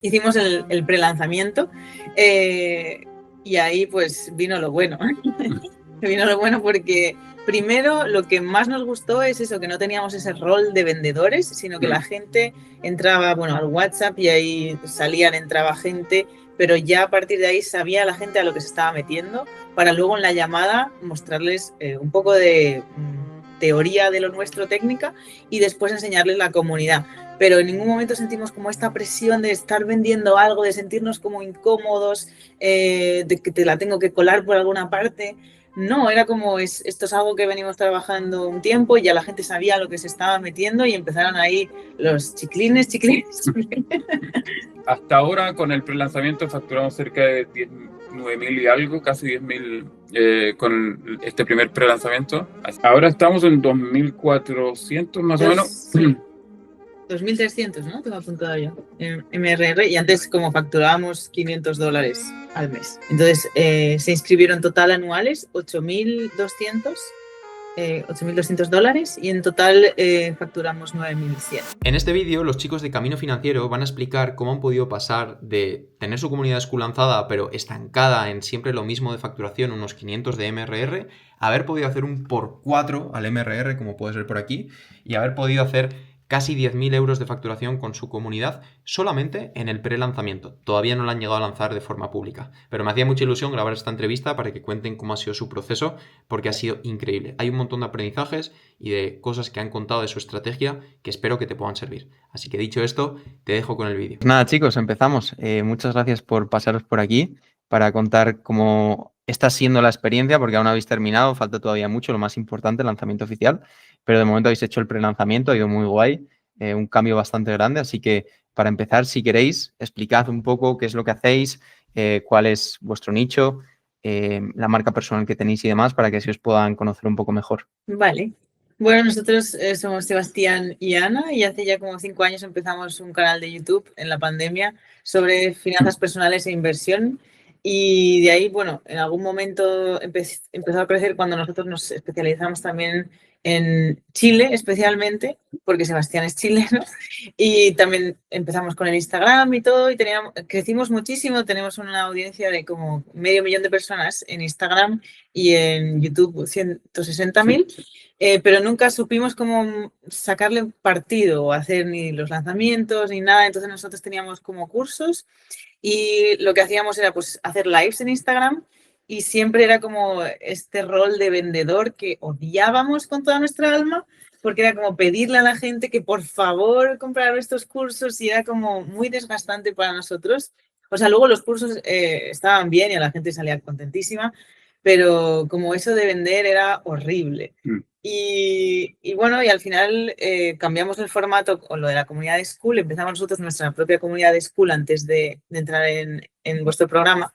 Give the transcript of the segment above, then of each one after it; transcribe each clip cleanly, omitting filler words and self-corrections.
Hicimos el prelanzamiento y ahí pues vino lo bueno. Vino lo bueno porque primero lo que más nos gustó es eso, que no teníamos ese rol de vendedores, sino que la gente entraba, bueno, al WhatsApp y ahí entraba gente, pero ya a partir de ahí sabía la gente a lo que se estaba metiendo para luego en la llamada mostrarles un poco de teoría de lo nuestro, técnica, y después enseñarles la comunidad. Pero en ningún momento sentimos como esta presión de estar vendiendo algo, de sentirnos como incómodos, de que te la tengo que colar por alguna parte. No, era como, esto es algo que venimos trabajando un tiempo y ya la gente sabía lo que se estaba metiendo y empezaron ahí los chiclines. Hasta ahora, con el prelanzamiento, facturamos cerca de 9.000 y algo, casi 10.000 con este primer prelanzamiento. Ahora estamos en 2.400 más o menos. 2.300, ¿no? Tengo apuntado yo, en MRR, y antes como facturábamos $500 al mes. Entonces, se inscribieron total anuales 8.200 dólares y en total facturamos 9.100. En este vídeo, los chicos de Camino Financiero van a explicar cómo han podido pasar de tener su comunidad School lanzada pero estancada en siempre lo mismo de facturación, unos 500 de MRR, a haber podido hacer un por 4 al MRR, como puede ser por aquí, y haber podido hacer casi 10.000 euros de facturación con su comunidad solamente en el pre-lanzamiento. Todavía no la han llegado a lanzar de forma pública, pero me hacía mucha ilusión grabar esta entrevista para que cuenten cómo ha sido su proceso, porque ha sido increíble. Hay un montón de aprendizajes y de cosas que han contado de su estrategia que espero que te puedan servir. Así que dicho esto, te dejo con el vídeo. Nada, chicos, empezamos. Muchas gracias por pasaros por aquí para contar cómo está siendo la experiencia, porque aún no habéis terminado, falta todavía mucho, lo más importante, el lanzamiento oficial, pero de momento habéis hecho el pre-lanzamiento, ha ido muy guay, un cambio bastante grande, así que para empezar, si queréis, explicad un poco qué es lo que hacéis, cuál es vuestro nicho, la marca personal que tenéis y demás, para que así os puedan conocer un poco mejor. Vale. Bueno, nosotros somos Sebastián y Ana y hace ya como 5 años empezamos un canal de YouTube en la pandemia sobre finanzas personales e inversión y de ahí, bueno, en algún momento empezó a crecer cuando nosotros nos especializamos también en Chile especialmente, porque Sebastián es chileno, y también empezamos con el Instagram y todo y crecimos muchísimo, tenemos una audiencia de como 500.000 de personas en Instagram y en YouTube 160.000. Pero nunca supimos cómo sacarle partido o hacer ni los lanzamientos ni nada. Entonces nosotros teníamos como cursos y lo que hacíamos era pues hacer lives en Instagram y siempre era como este rol de vendedor que odiábamos con toda nuestra alma porque era como pedirle a la gente que por favor comprara estos cursos y era como muy desgastante para nosotros. O sea, luego los cursos estaban bien y a la gente salía contentísima, pero como eso de vender era horrible. Y bueno, y al final cambiamos el formato con lo de la comunidad de School, empezamos nosotros nuestra propia comunidad de School antes de entrar en vuestro programa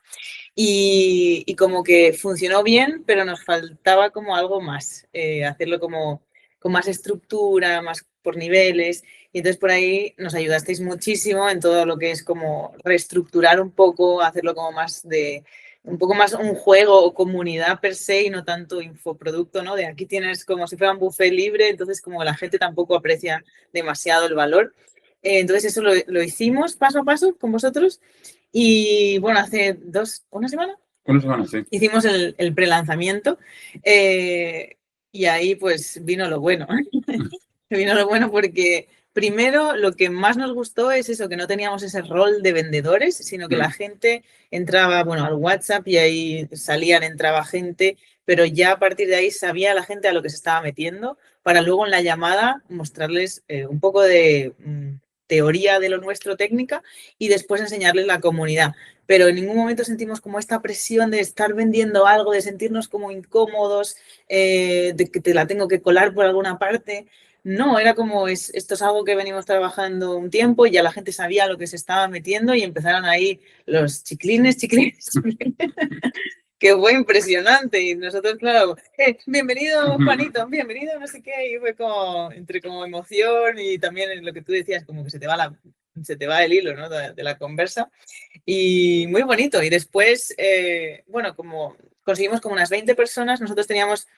y como que funcionó bien, pero nos faltaba como algo más, hacerlo como con más estructura, más por niveles, y entonces por ahí nos ayudasteis muchísimo en todo lo que es como reestructurar un poco, hacerlo como más de un poco más un juego o comunidad per se y no tanto infoproducto, ¿no? De aquí tienes como si fuera un buffet libre, entonces como la gente tampoco aprecia demasiado el valor. Entonces eso lo hicimos paso a paso con vosotros y bueno, hace una semana. Una semana, sí. Hicimos el prelanzamiento y ahí pues vino lo bueno. Vino lo bueno porque primero lo que más nos gustó es eso, que no teníamos ese rol de vendedores, sino que la gente entraba, bueno, al WhatsApp y ahí entraba gente, pero ya a partir de ahí sabía la gente a lo que se estaba metiendo para luego en la llamada mostrarles un poco de teoría de lo nuestro, técnica, y después enseñarles la comunidad. Pero en ningún momento sentimos como esta presión de estar vendiendo algo, de sentirnos como incómodos, de que te la tengo que colar por alguna parte. No, era como, esto es algo que venimos trabajando un tiempo y ya la gente sabía lo que se estaba metiendo y empezaron ahí los chiclines. Que fue impresionante. Y nosotros, claro, bienvenido Juanito, bienvenido no sé qué. Y fue como, entre como emoción y también lo que tú decías, como que se te va el hilo, ¿no? de la conversa. Y muy bonito. Y después, bueno, como conseguimos como unas 20 personas, nosotros teníamos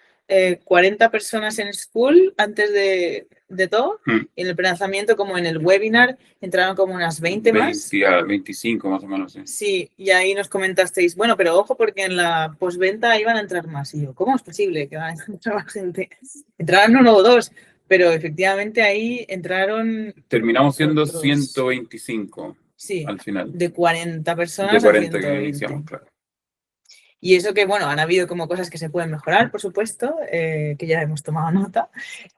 40 personas en School antes de de todo. Mm. Y en el prelanzamiento, como en el webinar, entraron como unas 20 más. 25 más o menos, sí. Sí, y ahí nos comentasteis, bueno, pero ojo porque en la postventa iban a entrar más. Y yo, ¿cómo es posible que van a entrar más gente? Entraron 1 o 2, pero efectivamente ahí entraron Terminamos siendo otros, 125 sí, al final. de 40 De personas a 40 que 120. iniciamos, claro. Y eso que, bueno, han habido como cosas que se pueden mejorar, por supuesto, que ya hemos tomado nota,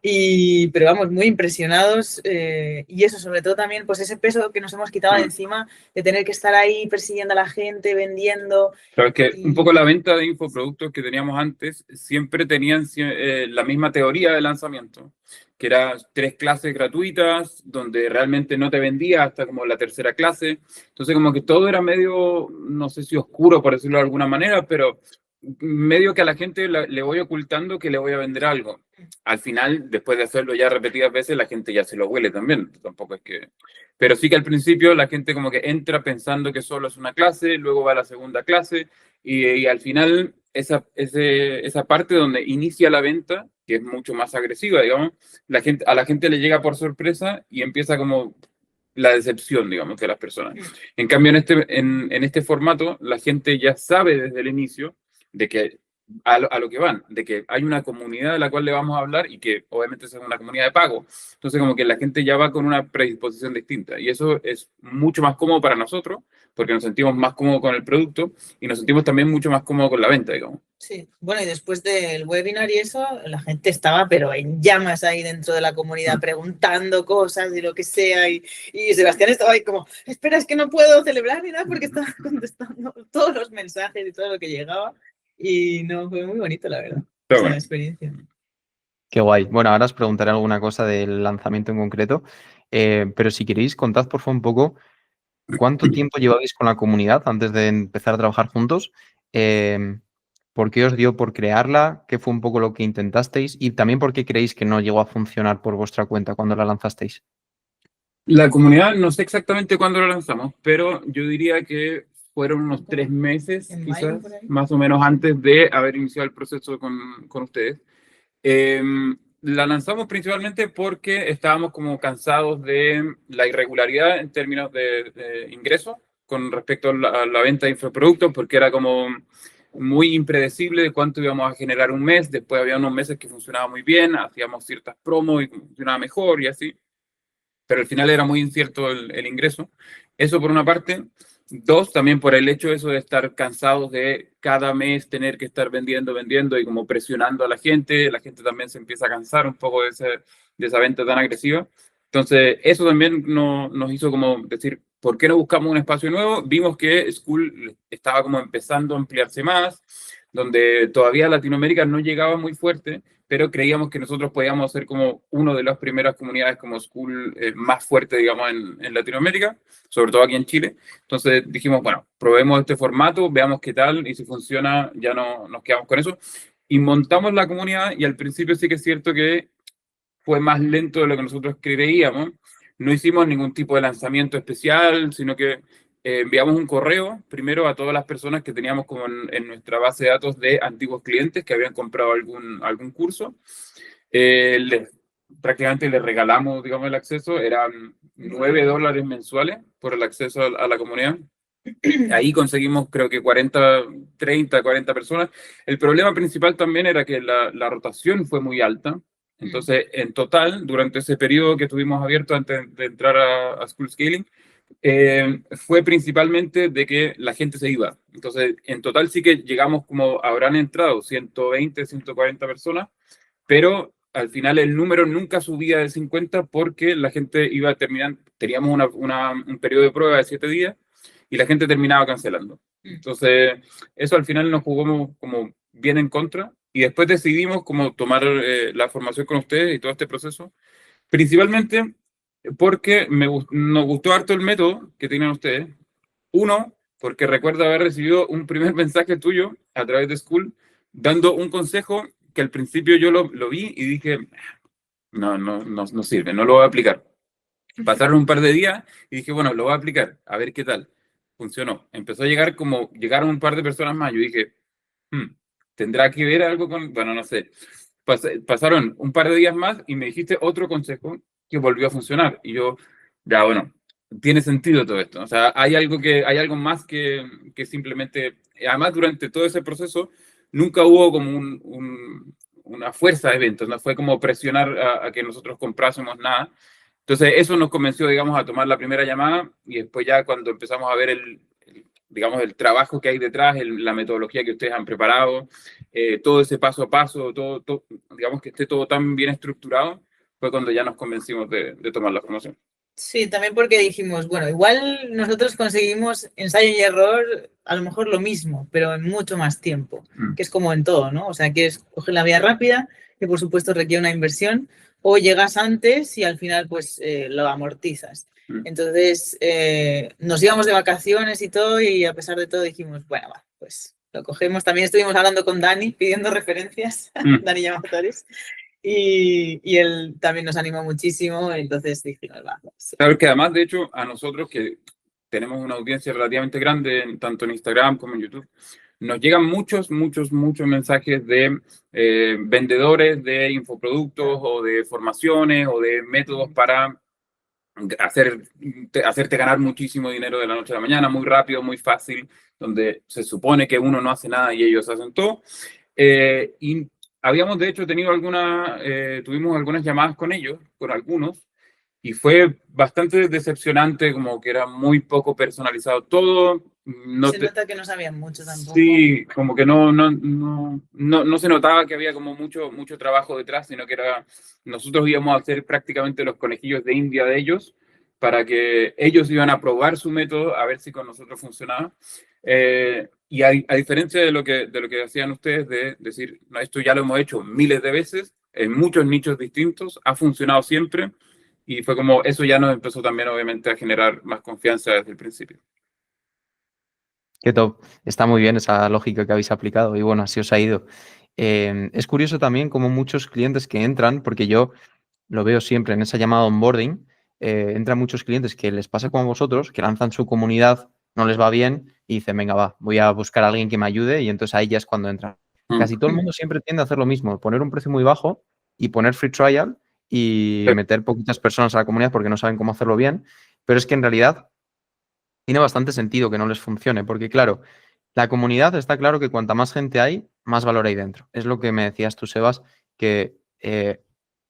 pero vamos, muy impresionados. Y eso, sobre todo también, pues ese peso que nos hemos quitado de encima, de tener que estar ahí persiguiendo a la gente, vendiendo. Claro, es que un poco la venta de infoproductos que teníamos antes siempre tenían la misma teoría de lanzamiento, que era 3 clases gratuitas, donde realmente no te vendía hasta como la tercera clase. Entonces como que todo era medio, no sé si oscuro, por decirlo de alguna manera, pero medio que a la gente le voy ocultando que le voy a vender algo. Al final, después de hacerlo ya repetidas veces, la gente ya se lo huele también. Tampoco es que... Pero sí que al principio la gente como que entra pensando que solo es una clase, luego va a la segunda clase y al final esa parte donde inicia la venta, que es mucho más agresiva, digamos, a la gente le llega por sorpresa y empieza como la decepción, digamos, de las personas. En cambio, en este formato, la gente ya sabe desde el inicio de que a lo que van, de que hay una comunidad de la cual le vamos a hablar y que obviamente es una comunidad de pago. Entonces, como que la gente ya va con una predisposición distinta y eso es mucho más cómodo para nosotros porque nos sentimos más cómodos con el producto y nos sentimos también mucho más cómodos con la venta, digamos. Sí, bueno, y después del webinar y eso, la gente estaba pero en llamas ahí dentro de la comunidad preguntando cosas y lo que sea y Sebastián estaba ahí como, espera, es que no puedo celebrar ni nada porque estaba contestando todos los mensajes y todo lo que llegaba y no, fue muy bonito la verdad, Pero esa bueno. experiencia. Qué guay. Bueno, ahora os preguntaré alguna cosa del lanzamiento en concreto, pero si queréis, contad por favor un poco cuánto tiempo llevabais con la comunidad antes de empezar a trabajar juntos, por qué os dio por crearla, qué fue un poco lo que intentasteis y también por qué creéis que no llegó a funcionar por vuestra cuenta cuando la lanzasteis. La comunidad, no sé exactamente cuándo lo lanzamos, pero yo diría que fueron unos 3 meses, En quizás, mayo, por ahí. más o menos antes de haber iniciado el proceso con ustedes. La lanzamos principalmente porque estábamos como cansados de la irregularidad en términos de ingresos con respecto a la venta de infoproductos, porque era como muy impredecible de cuánto íbamos a generar un mes. Después había unos meses que funcionaba muy bien, hacíamos ciertas promos y funcionaba mejor y así, pero al final era muy incierto el ingreso. Eso por una parte. 2, también por el hecho eso de estar cansados de cada mes tener que estar vendiendo y como presionando a la gente también se empieza a cansar un poco de esa venta tan agresiva. Entonces, eso también nos hizo como decir, ¿por qué no buscamos un espacio nuevo? Vimos que Skool estaba como empezando a ampliarse más, donde todavía Latinoamérica no llegaba muy fuerte, pero creíamos que nosotros podíamos ser como una de las primeras comunidades como Skool más fuerte, digamos, en Latinoamérica, sobre todo aquí en Chile. Entonces dijimos, bueno, probemos este formato, veamos qué tal y si funciona ya no nos quedamos con eso. Y montamos la comunidad y al principio sí que es cierto que fue más lento de lo que nosotros creíamos. No hicimos ningún tipo de lanzamiento especial, sino que enviamos un correo primero a todas las personas que teníamos como en nuestra base de datos de antiguos clientes que habían comprado algún curso. Prácticamente les regalamos, digamos, el acceso. Eran $9 mensuales por el acceso a la comunidad. Ahí conseguimos creo que 30, 40 personas. El problema principal también era que la rotación fue muy alta. Entonces, en total, durante ese periodo que estuvimos abiertos antes de entrar a School Scaling, fue principalmente de que la gente se iba. Entonces, en total sí que llegamos como habrán entrado 120, 140 personas, pero al final el número nunca subía de 50 porque la gente iba a terminar, teníamos un periodo de prueba de 7 días y la gente terminaba cancelando. Entonces, eso al final nos jugó como bien en contra y después decidimos como tomar la formación con ustedes y todo este proceso, principalmente porque nos gustó harto el método que tienen ustedes. Uno, porque recuerdo haber recibido un primer mensaje tuyo a través de School dando un consejo que al principio yo lo vi y dije, no sirve, no lo voy a aplicar. Pasaron un par de días y dije, bueno, lo voy a aplicar, a ver qué tal. Funcionó. Empezó a llegaron un par de personas más. Yo dije, ¿tendrá que ver algo con...? Bueno, no sé. pasaron un par de días más y me dijiste otro consejo que volvió a funcionar. Y yo, ya, bueno, tiene sentido todo esto. O sea, hay algo más que simplemente... Además, durante todo ese proceso, nunca hubo como una fuerza de ventas, no fue como presionar a que nosotros comprásemos nada. Entonces, eso nos convenció, digamos, a tomar la primera llamada y después ya cuando empezamos a ver digamos, el trabajo que hay detrás, la metodología que ustedes han preparado, todo ese paso a paso, digamos que esté todo tan bien estructurado, fue cuando ya nos convencimos de tomar la formación. Sí, también porque dijimos, bueno, igual nosotros conseguimos ensayo y error, a lo mejor lo mismo, pero en mucho más tiempo, que es como en todo, ¿no? O sea, que es coger la vía rápida, que por supuesto requiere una inversión, o llegas antes y al final pues lo amortizas. Entonces nos íbamos de vacaciones y todo y a pesar de todo dijimos, bueno, va, pues lo cogemos. También estuvimos hablando con Dani, pidiendo referencias, Dani Llamazares. Y él también nos animó muchísimo, entonces dijimos, va. Claro que además, de hecho, a nosotros que tenemos una audiencia relativamente grande, tanto en Instagram como en YouTube, nos llegan muchos mensajes de vendedores de infoproductos o de formaciones o de métodos para hacerte ganar muchísimo dinero de la noche a la mañana, muy rápido, muy fácil, donde se supone que uno no hace nada y ellos hacen todo. Y habíamos, de hecho, tuvimos algunas llamadas con ellos, con algunos, y fue bastante decepcionante, como que era muy poco personalizado todo. Se nota que no sabían mucho tampoco. Sí, como que no se notaba que había como mucho trabajo detrás, sino que nosotros íbamos a hacer prácticamente los conejillos de India de ellos, para que ellos iban a probar su método, a ver si con nosotros funcionaba. Y a diferencia de lo que hacían ustedes, de decir, no, esto ya lo hemos hecho miles de veces, en muchos nichos distintos, ha funcionado siempre, y fue como, eso ya nos empezó también obviamente a generar más confianza desde el principio. Qué top. Está muy bien esa lógica que habéis aplicado y bueno, así os ha ido. Es curioso también como muchos clientes que entran, porque yo lo veo siempre en esa llamada onboarding, entran muchos clientes que les pasa como a vosotros, que lanzan su comunidad, no les va bien y dicen, venga, va, voy a buscar a alguien que me ayude y entonces ahí ya es cuando entran. Casi todo el mundo siempre tiende a hacer lo mismo, poner un precio muy bajo y poner free trial y meter poquitas personas a la comunidad porque no saben cómo hacerlo bien, pero es que en realidad tiene bastante sentido que no les funcione, porque claro, la comunidad está claro que cuanta más gente hay, más valor hay dentro. Es lo que me decías tú, Sebas, que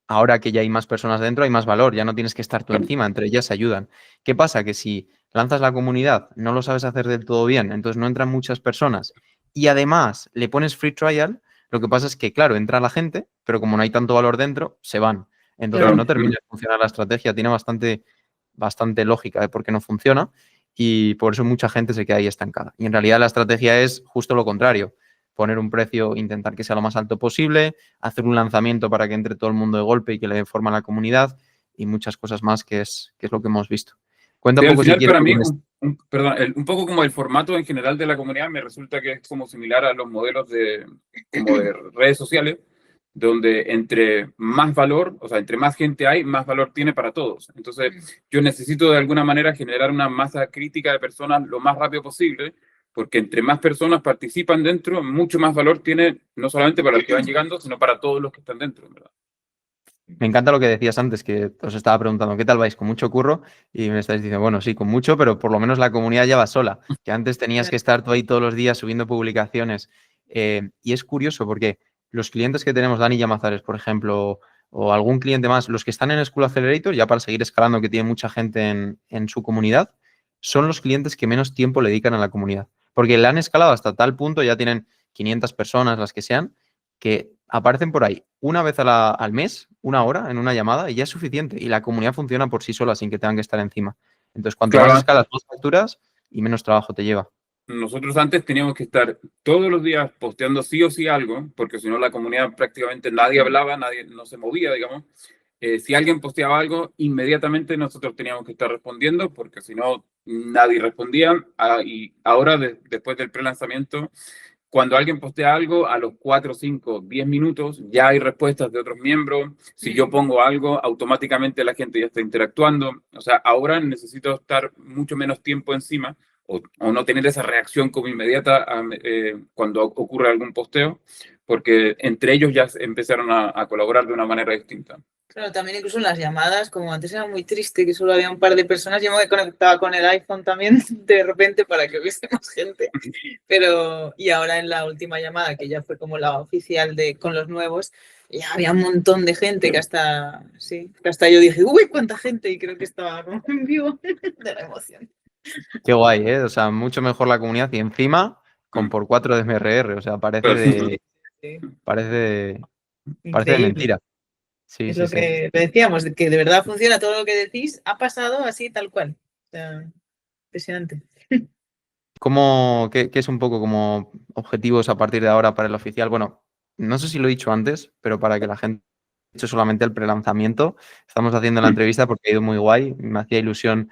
ahora que ya hay más personas dentro, hay más valor, ya no tienes que estar tú encima, entre ellas se ayudan. ¿Qué pasa? Que si lanzas la comunidad, no lo sabes hacer del todo bien, entonces no entran muchas personas y además le pones free trial, lo que pasa es que, claro, entra la gente, pero como no hay tanto valor dentro, se van. Entonces no termina de funcionar la estrategia, tiene bastante lógica de por qué no funciona y por eso mucha gente se queda ahí estancada. Y en realidad la estrategia es justo lo contrario, poner un precio, intentar que sea lo más alto posible, hacer un lanzamiento para que entre todo el mundo de golpe y que le dé forma a la comunidad y muchas cosas más que es lo que hemos visto. Cuenta un poco si quieres. Para mí, un poco como el formato en general de la comunidad me resulta que es como similar a los modelos como de redes sociales, donde entre más valor, o sea, entre más gente hay, más valor tiene para todos. Entonces, yo necesito de alguna manera generar una masa crítica de personas lo más rápido posible, porque entre más personas participan dentro, mucho más valor tiene, no solamente para los que van llegando, sino para todos los que están dentro, ¿verdad? Me encanta lo que decías antes, que os estaba preguntando, ¿qué tal vais? ¿Con mucho curro? Y me estáis diciendo, bueno, sí, con mucho, pero por lo menos la comunidad ya va sola, que antes tenías que estar tú ahí todos los días subiendo publicaciones. Y es curioso porque los clientes que tenemos, Dani Llamazares, por ejemplo, o algún cliente más, los que están en School Accelerator, ya para seguir escalando, que tiene mucha gente en su comunidad, son los clientes que menos tiempo le dedican a la comunidad. Porque la han escalado hasta tal punto, ya tienen 500 personas, las que sean, que aparecen por ahí una vez al mes, una hora en una llamada y ya es suficiente. Y la comunidad funciona por sí sola sin que tengan que estar encima. Entonces, cuanto más escalas, más facturas y menos trabajo te lleva. Nosotros antes teníamos que estar todos los días posteando sí o sí algo, porque si no la comunidad prácticamente nadie hablaba, nadie no se movía, digamos. Si alguien posteaba algo, inmediatamente nosotros teníamos que estar respondiendo, porque si no, nadie respondía. Y ahora, después del pre-lanzamiento, cuando alguien postea algo, a los 4, 5, 10 minutos ya hay respuestas de otros miembros. Si yo pongo algo, automáticamente la gente ya está interactuando. O sea, ahora necesito estar mucho menos tiempo encima, o no tener esa reacción como inmediata cuando ocurre algún posteo, porque entre ellos ya empezaron a colaborar de una manera distinta. Claro, también incluso en las llamadas, como antes era muy triste que solo había un par de personas, yo me conectaba con el iPhone también de repente para que hubiese más gente. Y ahora en la última llamada, que ya fue como la oficial con los nuevos, ya había un montón de gente que hasta yo dije, uy, cuánta gente, y creo que estaba como en vivo de la emoción. Qué guay, ¿eh? O sea, mucho mejor la comunidad y encima con por 4 de MRR, o sea, parece de Increíble. mentira. Sí, Es sí, lo sí. que decíamos, que de verdad funciona todo lo que decís, ha pasado así tal cual. O sea, impresionante. ¿Qué es un poco como objetivos a partir de ahora para el oficial? Bueno, no sé si lo he dicho antes, pero para que la gente hecho solamente el prelanzamiento. Estamos haciendo la entrevista porque ha ido muy guay. Me hacía ilusión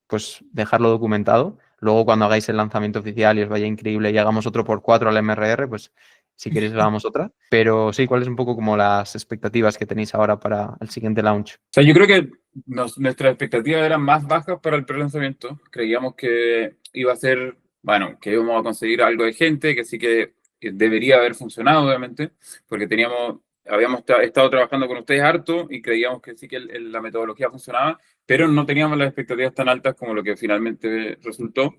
pues dejarlo documentado. Luego cuando hagáis el lanzamiento oficial y os vaya increíble y hagamos otro por 4 al MRR, pues si queréis hagamos otra. Pero sí, ¿cuáles un poco como las expectativas que tenéis ahora para el siguiente launch? O sea, yo creo que nuestras expectativas eran más bajas para el prelanzamiento. Creíamos que iba a ser, bueno, que íbamos a conseguir algo de gente, que sí que debería haber funcionado, obviamente, porque habíamos estado trabajando con ustedes harto y creíamos que sí que la metodología funcionaba, pero no teníamos las expectativas tan altas como lo que finalmente resultó.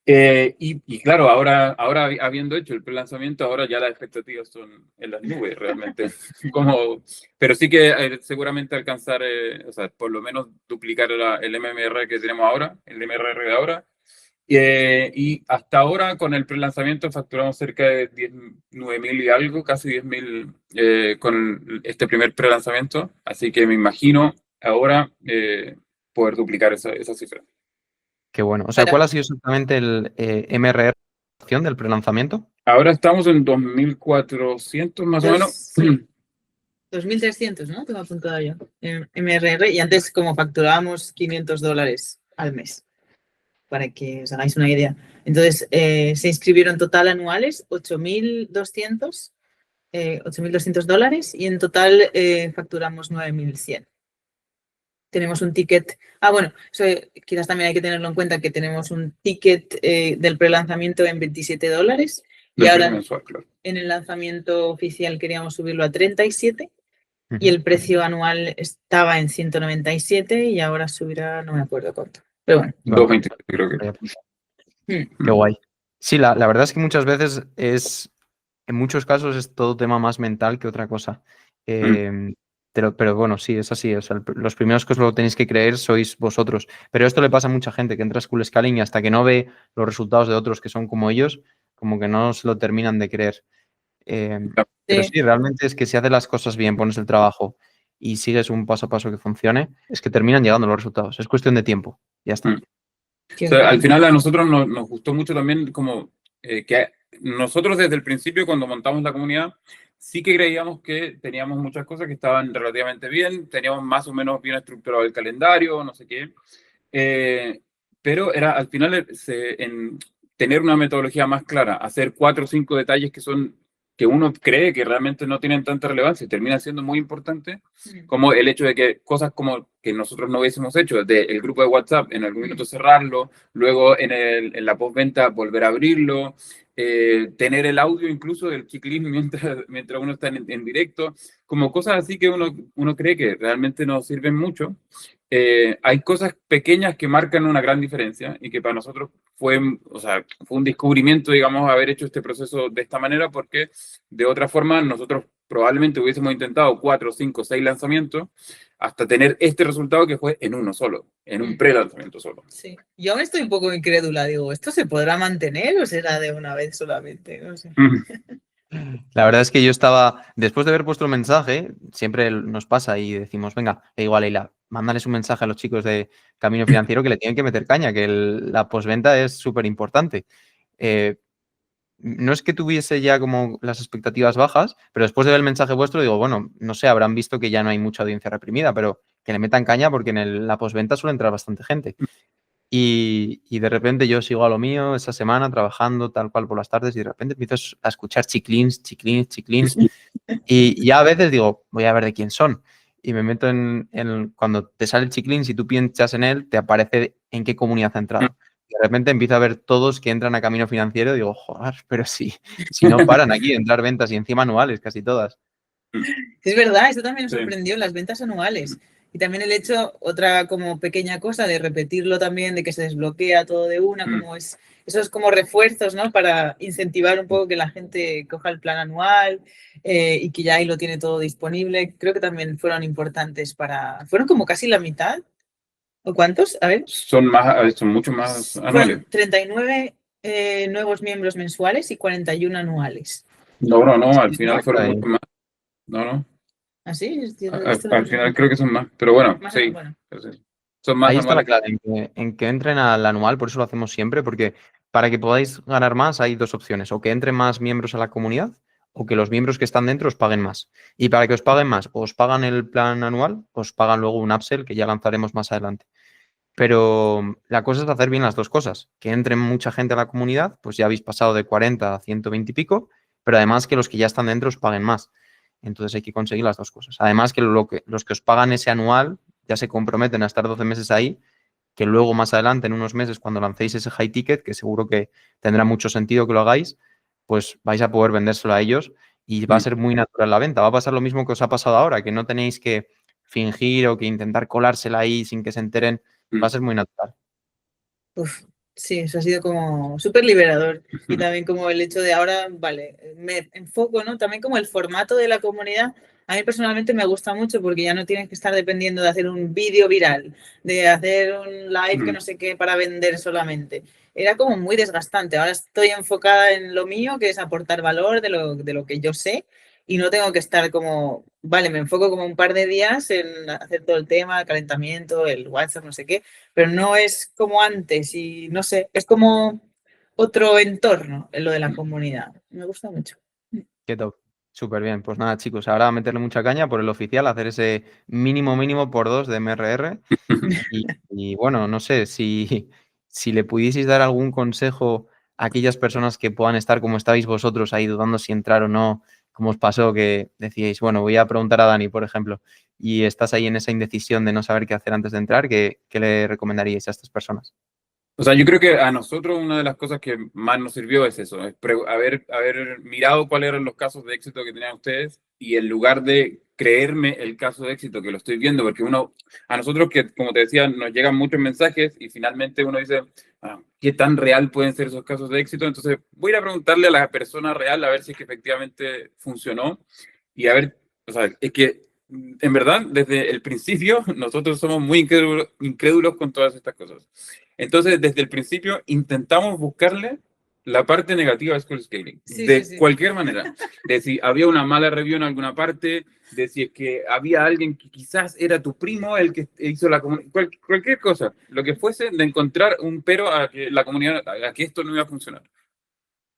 Y claro, ahora habiendo hecho el prelanzamiento, ahora ya las expectativas son en las nubes realmente. Pero sí que seguramente alcanzar, o sea, por lo menos duplicar el MMR que tenemos ahora, el MRR de ahora. Y hasta ahora con el prelanzamiento facturamos cerca de 9.000 y algo, casi 10.000 con este primer prelanzamiento. Así que me imagino ahora poder duplicar esa cifra. Qué bueno. O sea, ¿cuál ha sido exactamente el MRR del prelanzamiento? Ahora estamos en 2.400 más o menos. 2.300, ¿no? Tengo apuntado yo. En MRR, y antes como facturábamos $500 al mes, para que os hagáis una idea. Entonces, se inscribieron total anuales 8.200 dólares y en total facturamos 9.100. Tenemos un ticket. Bueno, eso quizás también hay que tenerlo en cuenta, que tenemos un ticket del prelanzamiento en $27 y ahora Mensual, claro. en el lanzamiento oficial queríamos subirlo a 37 y el precio anual estaba en 197 y ahora subirá, no me acuerdo cuánto. Pero bueno. 220, creo que. Qué guay. Sí, la verdad es que muchas veces en muchos casos es todo tema más mental que otra cosa. Pero bueno, sí, es así. O sea, los primeros que os lo tenéis que creer sois vosotros. Pero esto le pasa a mucha gente que entra a School Scaling y hasta que no ve los resultados de otros que son como ellos, como que no se lo terminan de creer. Pero sí, realmente es que si haces las cosas bien, pones el trabajo y sigues un paso a paso que funcione, es que terminan llegando los resultados. Es cuestión de tiempo. Ya está. O sea, al final a nosotros nos gustó mucho también como que nosotros desde el principio cuando montamos la comunidad sí que creíamos que teníamos muchas cosas que estaban relativamente bien, teníamos más o menos bien estructurado el calendario, no sé qué, pero era al final en tener una metodología más clara, hacer 4 o 5 detalles que uno cree que realmente no tienen tanta relevancia y termina siendo muy importante, como el hecho de que cosas como que nosotros no hubiésemos hecho, desde el grupo de WhatsApp, en algún minuto cerrarlo, luego en la postventa volver a abrirlo, tener el audio incluso del checklist mientras uno está en directo, como cosas así que uno cree que realmente no sirven mucho. Hay cosas pequeñas que marcan una gran diferencia y que para nosotros fue un descubrimiento, digamos, haber hecho este proceso de esta manera, porque de otra forma nosotros probablemente hubiésemos intentado 4, 5, 6 lanzamientos hasta tener este resultado que fue en uno solo, en un pre-lanzamiento solo. Sí, yo aún estoy un poco incrédula, digo, ¿esto se podrá mantener o será de una vez solamente? No sé. La verdad es que yo estaba, después de haber puesto el mensaje, siempre nos pasa y decimos, venga, igual, Leila, mándales un mensaje a los chicos de Camino Financiero que le tienen que meter caña, que la postventa es súper importante. No es que tuviese ya como las expectativas bajas, pero después de ver el mensaje vuestro digo, bueno, no sé, habrán visto que ya no hay mucha audiencia reprimida, pero que le metan caña porque en la postventa suele entrar bastante gente. Y de repente yo sigo a lo mío esa semana trabajando tal cual por las tardes y de repente empiezo a escuchar chiclins y ya a veces digo, voy a ver de quién son. Y me meto cuando te sale el chiclins y tú pinchas en él, te aparece en qué comunidad ha entrado. De repente empiezo a ver todos que entran a Camino Financiero y digo, joder, pero si no paran aquí de entrar ventas y encima anuales, casi todas. Es verdad, eso también nos Sí. sorprendió, las ventas anuales. Y también el hecho, otra como pequeña cosa de repetirlo también, de que se desbloquea todo de una, como es, esos como refuerzos, ¿no? Para incentivar un poco que la gente coja el plan anual y que ya ahí lo tiene todo disponible. Creo que también fueron importantes fueron como casi la mitad. ¿O cuántos? A ver. Son mucho más anuales. Fueron 39 nuevos miembros mensuales y 41 anuales. No, al final fueron mucho más. No. ¿Ah, sí? Al final creo que son más, pero bueno, Más sí. bueno. Son más Ahí está la anuales. clave, en que entren al anual, por eso lo hacemos siempre, porque para que podáis ganar más hay dos opciones, o que entren más miembros a la comunidad o que los miembros que están dentro os paguen más. Y para que os paguen más, os pagan el plan anual, os pagan luego un upsell que ya lanzaremos más adelante. Pero la cosa es hacer bien las dos cosas, que entre mucha gente a la comunidad, pues ya habéis pasado de 40 a 120 y pico, pero además que los que ya están dentro os paguen más. Entonces hay que conseguir las dos cosas. Además que los que os pagan ese anual ya se comprometen a estar 12 meses ahí, que luego más adelante, en unos meses, cuando lancéis ese high ticket, que seguro que tendrá mucho sentido que lo hagáis, pues vais a poder vendérselo a ellos y va a ser muy natural la venta. Va a pasar lo mismo que os ha pasado ahora, que no tenéis que fingir o que intentar colársela ahí sin que se enteren. Va a ser muy natural. Uf, sí, eso ha sido como súper liberador. Y también como el hecho de ahora, vale, me enfoco, ¿no? También como el formato de la comunidad. A mí personalmente me gusta mucho porque ya no tienes que estar dependiendo de hacer un vídeo viral, de hacer un live que no sé qué para vender solamente. Era como muy desgastante. Ahora estoy enfocada en lo mío, que es aportar valor de lo que yo sé. Y no tengo que estar como, vale, me enfoco como un par de días en hacer todo el tema, el calentamiento, el WhatsApp, no sé qué, pero no es como antes y no sé, es como otro entorno en lo de la comunidad. Me gusta mucho. Qué top. Súper bien. Pues nada, chicos, ahora a meterle mucha caña por el oficial, hacer ese mínimo por 2 de MRR. Y bueno, no sé, si le pudieseis dar algún consejo a aquellas personas que puedan estar como estáis vosotros ahí dudando si entrar o no, como os pasó que decíais, bueno, voy a preguntar a Dani, por ejemplo, y estás ahí en esa indecisión de no saber qué hacer antes de entrar, ¿qué le recomendaríais a estas personas? O sea, yo creo que a nosotros una de las cosas que más nos sirvió es eso, es haber mirado cuáles eran los casos de éxito que tenían ustedes y en lugar de creerme el caso de éxito que lo estoy viendo, porque a nosotros que, como te decía, nos llegan muchos mensajes y finalmente uno dice, ¿qué tan real pueden ser esos casos de éxito? Entonces voy a ir a preguntarle a la persona real a ver si es que efectivamente funcionó y a ver, o sea, es que en verdad, desde el principio, nosotros somos muy incrédulos con todas estas cosas. Entonces, desde el principio, intentamos buscarle la parte negativa de School Scaling, de cualquier manera. De si había una mala review en alguna parte, de si es que había alguien que quizás era tu primo el que hizo la comunidad, cualquier cosa, lo que fuese, de encontrar un pero a que la comunidad, a que esto no iba a funcionar.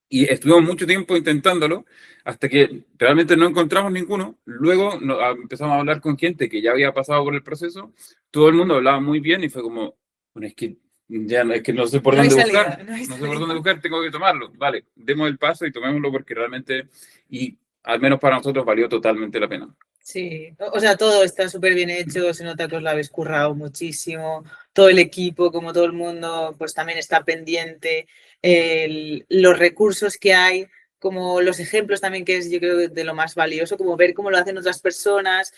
Y estuvimos mucho tiempo intentándolo hasta que realmente no encontramos ninguno. Luego empezamos a hablar con gente que ya había pasado por el proceso. Todo el mundo hablaba muy bien y fue como, bueno, es que ya es que no sé por dónde buscar. No sé por dónde buscar, tengo que tomarlo. Vale, demos el paso y tomémoslo porque realmente, y al menos para nosotros, valió totalmente la pena. Sí, o sea, todo está súper bien hecho, se nota que os lo habéis currado muchísimo, todo el equipo, como todo el mundo, pues también está pendiente, los recursos que hay, como los ejemplos también, que es yo creo de lo más valioso, como ver cómo lo hacen otras personas,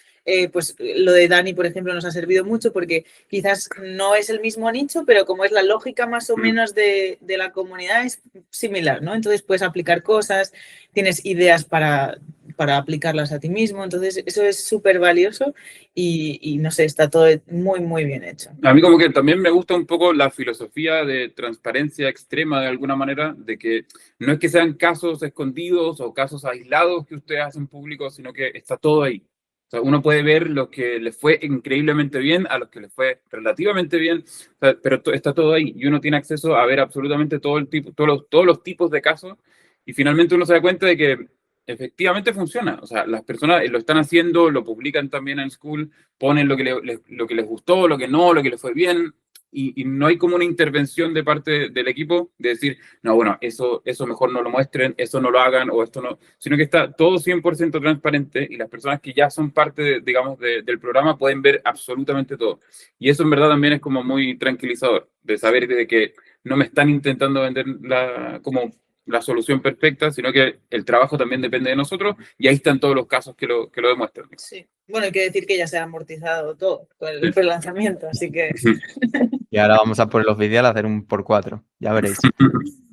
pues lo de Dani, por ejemplo, nos ha servido mucho porque quizás no es el mismo nicho, pero como es la lógica más o menos de la comunidad, es similar, ¿no? Entonces puedes aplicar cosas, tienes ideas para aplicarlas a ti mismo. Entonces, eso es súper valioso y no sé, está todo muy, muy bien hecho. A mí como que también me gusta un poco la filosofía de transparencia extrema de alguna manera, de que no es que sean casos escondidos o casos aislados que ustedes hacen públicos, sino que está todo ahí. O sea, uno puede ver lo que les fue increíblemente bien, a los que les fue relativamente bien, o sea, pero está todo ahí y uno tiene acceso a ver absolutamente todos los tipos de casos y finalmente uno se da cuenta de que efectivamente funciona. O sea, las personas lo están haciendo, lo publican también en School, ponen lo que les gustó, lo que no, lo que les fue bien, y no hay como una intervención de parte del equipo de decir, no, bueno, eso mejor no lo muestren, eso no lo hagan, o esto no, sino que está todo 100% transparente y las personas que ya son parte, digamos, del programa pueden ver absolutamente todo. Y eso en verdad también es como muy tranquilizador, de saber de que no me están intentando vender como la solución perfecta, sino que el trabajo también depende de nosotros, y ahí están todos los casos que lo demuestran. Sí. Bueno, hay que decir que ya se ha amortizado todo con el prelanzamiento, así que... Y ahora vamos a por el oficial a hacer un por 4, ya veréis.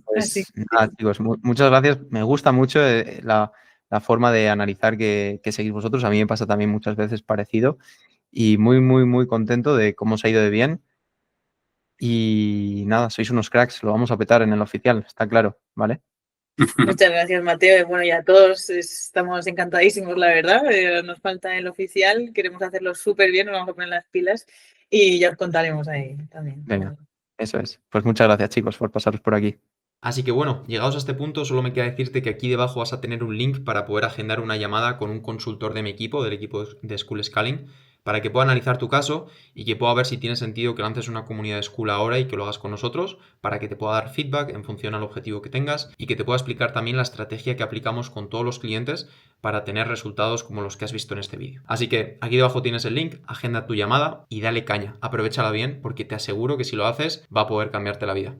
Pues nada, chicos, muchas gracias. Me gusta mucho la forma de analizar que seguís vosotros. A mí me pasa también muchas veces parecido y muy, muy, muy contento de cómo os ha ido de bien. Y nada, sois unos cracks, lo vamos a petar en el oficial, está claro, ¿vale? Muchas gracias, Mateo. Y bueno, y a todos estamos encantadísimos, la verdad. Nos falta el oficial, queremos hacerlo súper bien, nos vamos a poner las pilas y ya os contaremos ahí también. Venga, eso es. Pues muchas gracias, chicos, por pasaros por aquí. Así que bueno, llegados a este punto, solo me queda decirte que aquí debajo vas a tener un link para poder agendar una llamada con un consultor de mi equipo, del equipo de School Scaling, para que pueda analizar tu caso y que pueda ver si tiene sentido que lances una comunidad de School ahora y que lo hagas con nosotros, para que te pueda dar feedback en función al objetivo que tengas y que te pueda explicar también la estrategia que aplicamos con todos los clientes para tener resultados como los que has visto en este vídeo. Así que aquí debajo tienes el link, agenda tu llamada y dale caña, aprovéchala bien porque te aseguro que si lo haces va a poder cambiarte la vida.